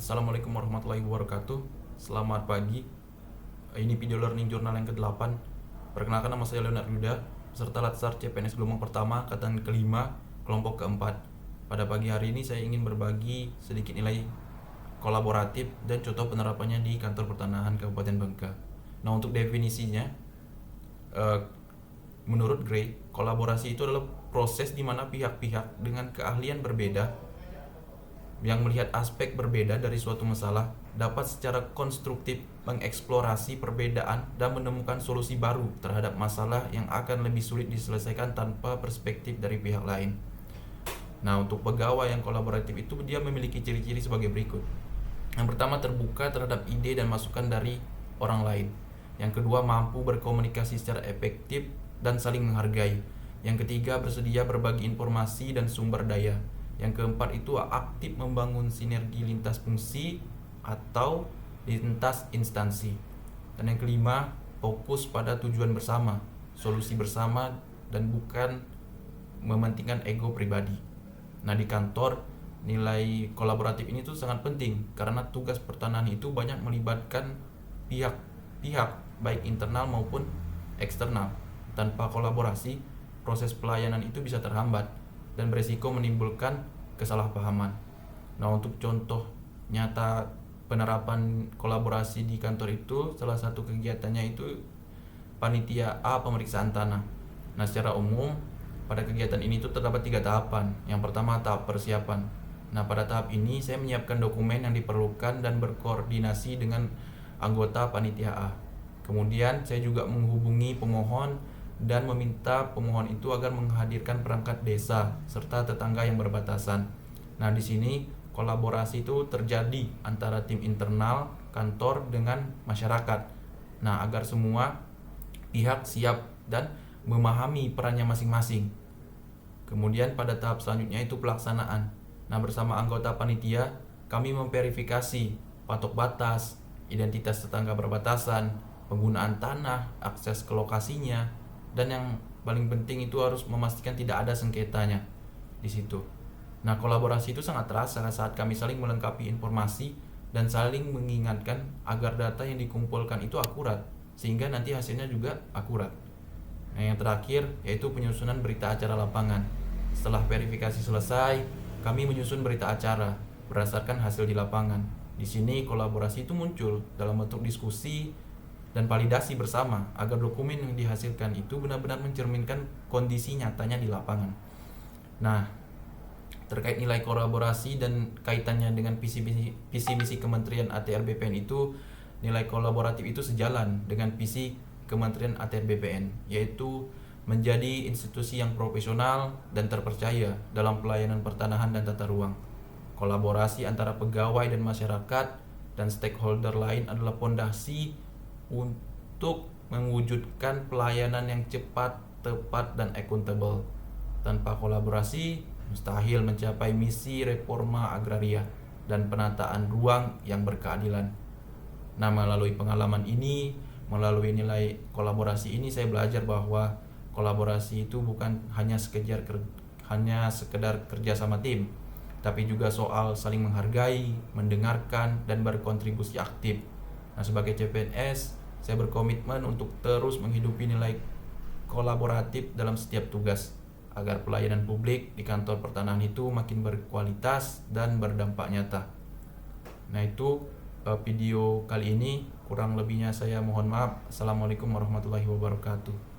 Assalamualaikum warahmatullahi wabarakatuh. Selamat pagi. Ini video learning journal yang ke-8. Perkenalkan, nama saya Leonard Yuda, peserta Latsar CPNS gelombang pertama, angkatan kelima, kelompok keempat. Pada pagi hari ini saya ingin berbagi sedikit nilai kolaboratif dan contoh penerapannya di kantor pertanahan Kabupaten Bangka. Nah, untuk definisinya, menurut Gray, kolaborasi itu adalah proses di mana pihak-pihak dengan keahlian berbeda yang melihat aspek berbeda dari suatu masalah dapat secara konstruktif mengeksplorasi perbedaan dan menemukan solusi baru terhadap masalah yang akan lebih sulit diselesaikan tanpa perspektif dari pihak lain. Nah, untuk pegawai yang kolaboratif itu dia memiliki ciri-ciri sebagai berikut. Yang pertama, terbuka terhadap ide dan masukan dari orang lain. Yang kedua, mampu berkomunikasi secara efektif dan saling menghargai. Yang ketiga, bersedia berbagi informasi dan sumber daya. Yang keempat itu aktif membangun sinergi lintas fungsi atau lintas instansi. Dan yang kelima, fokus pada tujuan bersama, solusi bersama, dan bukan mementingkan ego pribadi. Nah, di kantor, nilai kolaboratif ini tuh sangat penting karena tugas pertanahan itu banyak melibatkan pihak-pihak baik internal maupun eksternal. Tanpa kolaborasi, proses pelayanan itu bisa terhambat dan beresiko menimbulkan kesalahpahaman. Nah, untuk contoh nyata penerapan kolaborasi di kantor itu, salah satu kegiatannya itu panitia A pemeriksaan tanah. Nah, secara umum pada kegiatan ini itu terdapat 3 tahapan. Yang pertama, tahap persiapan. Nah, pada tahap ini saya menyiapkan dokumen yang diperlukan dan berkoordinasi dengan anggota panitia A. Kemudian saya juga menghubungi pemohon dan meminta pemohon itu agar menghadirkan perangkat desa serta tetangga yang berbatasan. Nah, di sini kolaborasi itu terjadi antara tim internal kantor dengan masyarakat. Nah, agar semua pihak siap dan memahami perannya masing-masing. Kemudian pada tahap selanjutnya itu pelaksanaan. Nah, bersama anggota panitia kami memverifikasi patok batas, identitas tetangga berbatasan, penggunaan tanah, akses ke lokasinya, dan yang paling penting itu harus memastikan tidak ada sengketanya di situ. Nah, kolaborasi itu sangat terasa saat kami saling melengkapi informasi dan saling mengingatkan agar data yang dikumpulkan itu akurat, sehingga nanti hasilnya juga akurat. Nah, yang terakhir yaitu penyusunan berita acara lapangan. Setelah verifikasi selesai, kami menyusun berita acara berdasarkan hasil di lapangan. Di sini kolaborasi itu muncul dalam bentuk diskusi dan validasi bersama agar dokumen yang dihasilkan itu benar-benar mencerminkan kondisi nyatanya di lapangan. Nah, terkait nilai kolaborasi dan kaitannya dengan visi misi Kementerian ATR BPN itu, nilai kolaboratif itu sejalan dengan visi Kementerian ATR BPN, yaitu menjadi institusi yang profesional dan terpercaya dalam pelayanan pertanahan dan tata ruang. Kolaborasi antara pegawai dan masyarakat dan stakeholder lain adalah fondasi untuk mewujudkan pelayanan yang cepat, tepat, dan akuntabel. Tanpa kolaborasi, mustahil mencapai misi reforma agraria dan penataan ruang yang berkeadilan. Nah, melalui pengalaman ini, melalui nilai kolaborasi ini, saya belajar bahwa kolaborasi itu bukan hanya sekedar kerja sama tim, tapi juga soal saling menghargai, mendengarkan, dan berkontribusi aktif. Nah, sebagai CPNS, saya berkomitmen untuk terus menghidupi nilai kolaboratif dalam setiap tugas agar pelayanan publik di kantor pertanahan itu makin berkualitas dan berdampak nyata. Nah, itu video kali ini, kurang lebihnya saya mohon maaf. Assalamualaikum warahmatullahi wabarakatuh.